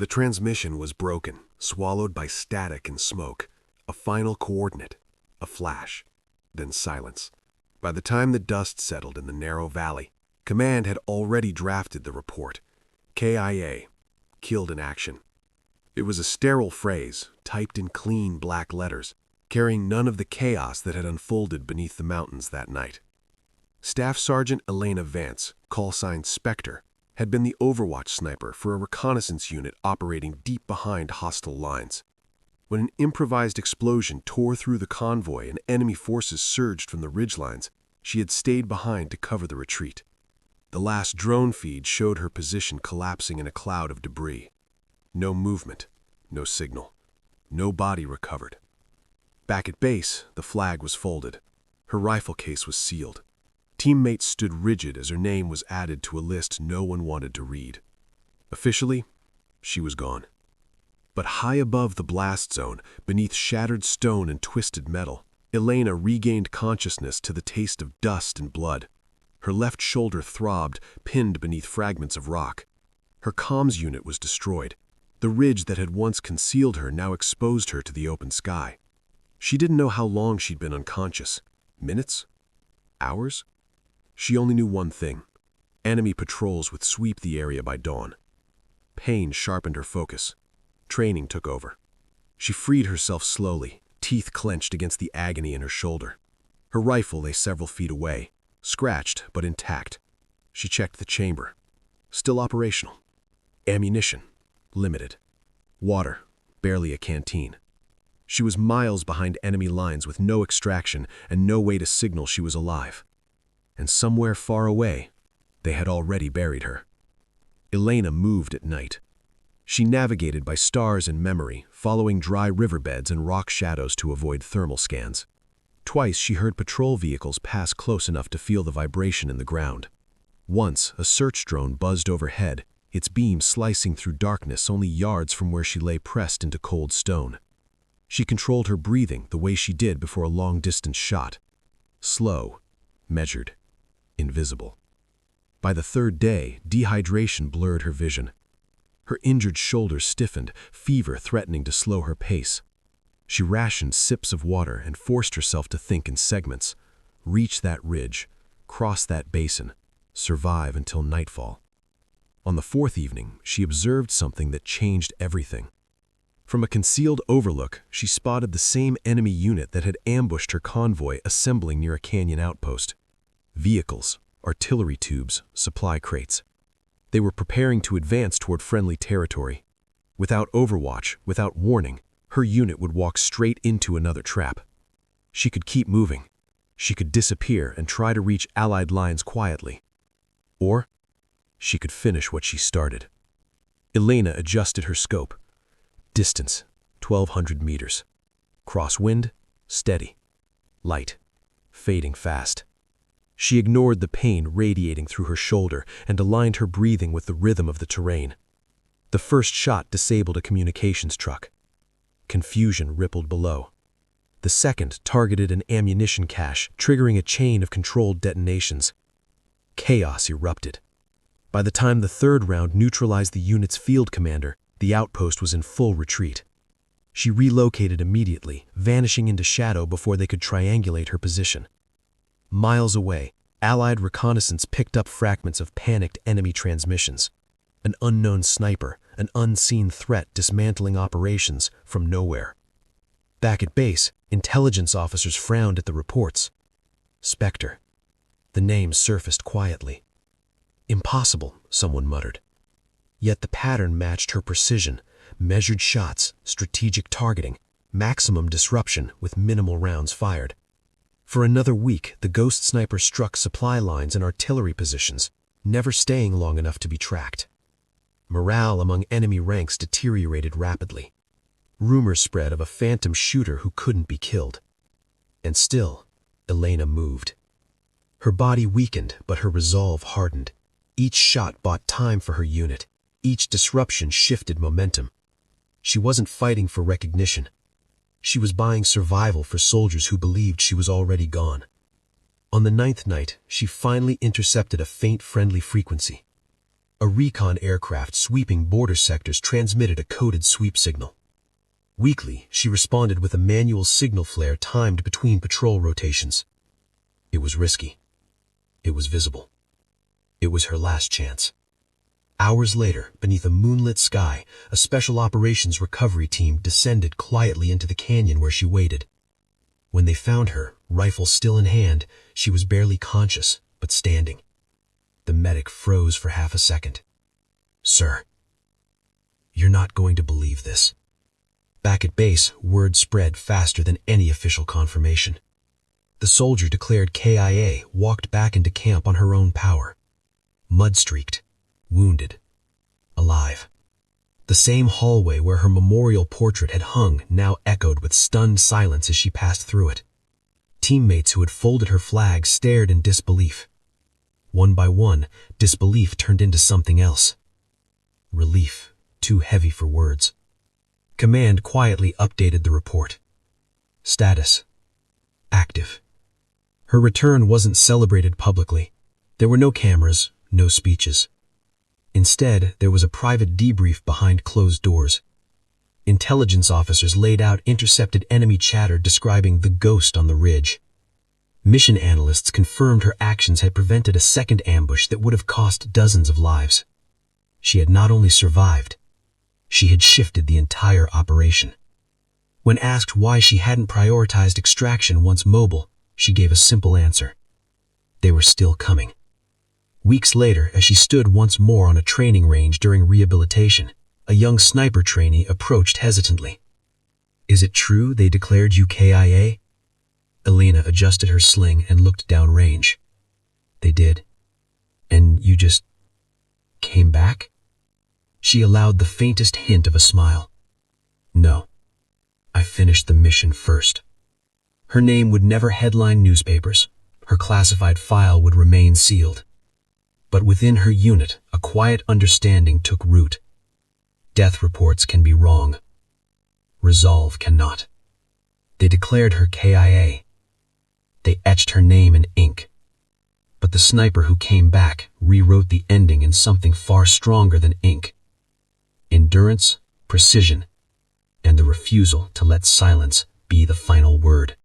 The transmission was broken, swallowed by static and smoke. A final coordinate, a flash, then silence. By the time the dust settled in the narrow valley, Command had already drafted the report. KIA, killed in action. It was a sterile phrase, typed in clean black letters, carrying none of the chaos that had unfolded beneath the mountains that night. Staff Sergeant Elena Vance, call sign Spectre, had been the Overwatch sniper for a reconnaissance unit operating deep behind hostile lines. When an improvised explosion tore through the convoy and enemy forces surged from the ridgelines, she had stayed behind to cover the retreat. The last drone feed showed her position collapsing in a cloud of debris. No movement, no signal, no body recovered. Back at base, the flag was folded. Her rifle case was sealed. Teammates stood rigid as her name was added to a list no one wanted to read. Officially, she was gone. But high above the blast zone, beneath shattered stone and twisted metal, Elena regained consciousness to the taste of dust and blood. Her left shoulder throbbed, pinned beneath fragments of rock. Her comms unit was destroyed. The ridge that had once concealed her now exposed her to the open sky. She didn't know how long she'd been unconscious. Minutes? Hours? She only knew one thing. Enemy patrols would sweep the area by dawn. Pain sharpened her focus. Training took over. She freed herself slowly, teeth clenched against the agony in her shoulder. Her rifle lay several feet away, scratched but intact. She checked the chamber. Still operational. Ammunition. Limited. Water. Barely a canteen. She was miles behind enemy lines with no extraction and no way to signal she was alive. And somewhere far away, they had already buried her. Elena moved at night. She navigated by stars and memory, following dry riverbeds and rock shadows to avoid thermal scans. Twice she heard patrol vehicles pass close enough to feel the vibration in the ground. Once, a search drone buzzed overhead, its beam slicing through darkness only yards from where she lay pressed into cold stone. She controlled her breathing the way she did before a long-distance shot. Slow, measured, invisible. By the third day, dehydration blurred her vision. Her injured shoulders stiffened, fever threatening to slow her pace. She rationed sips of water and forced herself to think in segments. Reach that ridge, cross that basin, survive until nightfall. On the fourth evening, she observed something that changed everything. From a concealed overlook, she spotted the same enemy unit that had ambushed her convoy assembling near a canyon outpost. Vehicles, artillery tubes, supply crates. They were preparing to advance toward friendly territory. Without overwatch, without warning, her unit would walk straight into another trap. She could keep moving. She could disappear and try to reach Allied lines quietly. Or she could finish what she started. Elena adjusted her scope. Distance, 1,200 meters. Crosswind, steady. Light, fading fast. She ignored the pain radiating through her shoulder and aligned her breathing with the rhythm of the terrain. The first shot disabled a communications truck. Confusion rippled below. The second targeted an ammunition cache, triggering a chain of controlled detonations. Chaos erupted. By the time the third round neutralized the unit's field commander, the outpost was in full retreat. She relocated immediately, vanishing into shadow before they could triangulate her position. Miles away, Allied reconnaissance picked up fragments of panicked enemy transmissions. An unknown sniper, an unseen threat dismantling operations from nowhere. Back at base, intelligence officers frowned at the reports. Spectre. The name surfaced quietly. Impossible, someone muttered. Yet the pattern matched her precision, measured shots, strategic targeting, maximum disruption with minimal rounds fired. For another week, the ghost sniper struck supply lines and artillery positions, never staying long enough to be tracked. Morale among enemy ranks deteriorated rapidly. Rumors spread of a phantom shooter who couldn't be killed. And still, Elena moved. Her body weakened, but her resolve hardened. Each shot bought time for her unit. Each disruption shifted momentum. She wasn't fighting for recognition. She was buying survival for soldiers who believed she was already gone. On the 9th night, she finally intercepted a faint friendly frequency. A recon aircraft sweeping border sectors transmitted a coded sweep signal. Weakly, she responded with a manual signal flare timed between patrol rotations. It was risky. It was visible. It was her last chance. Hours later, beneath a moonlit sky, a special operations recovery team descended quietly into the canyon where she waited. When they found her, rifle still in hand, she was barely conscious, but standing. The medic froze for half a second. "Sir, you're not going to believe this." Back at base, word spread faster than any official confirmation. The soldier declared KIA walked back into camp on her own power. Mud-streaked, wounded, alive. The same hallway where her memorial portrait had hung now echoed with stunned silence as she passed through it. Teammates who had folded her flag stared in disbelief. One by one, disbelief turned into something else. Relief, too heavy for words. Command quietly updated the report. Status: active. Her return wasn't celebrated publicly. There were no cameras, no speeches. Instead, there was a private debrief behind closed doors. Intelligence officers laid out intercepted enemy chatter describing the ghost on the ridge. Mission analysts confirmed her actions had prevented a second ambush that would have cost dozens of lives. She had not only survived, she had shifted the entire operation. When asked why she hadn't prioritized extraction once mobile, she gave a simple answer. They were still coming. Weeks later, as she stood once more on a training range during rehabilitation, a young sniper trainee approached hesitantly. "Is it true they declared you KIA?" Elena adjusted her sling and looked downrange. "They did. And you just came back?" She allowed the faintest hint of a smile. "No. I finished the mission first." Her name would never headline newspapers. Her classified file would remain sealed. But within her unit, a quiet understanding took root. Death reports can be wrong. Resolve cannot. They declared her KIA. They etched her name in ink. But the sniper who came back rewrote the ending in something far stronger than ink. Endurance, precision, and the refusal to let silence be the final word.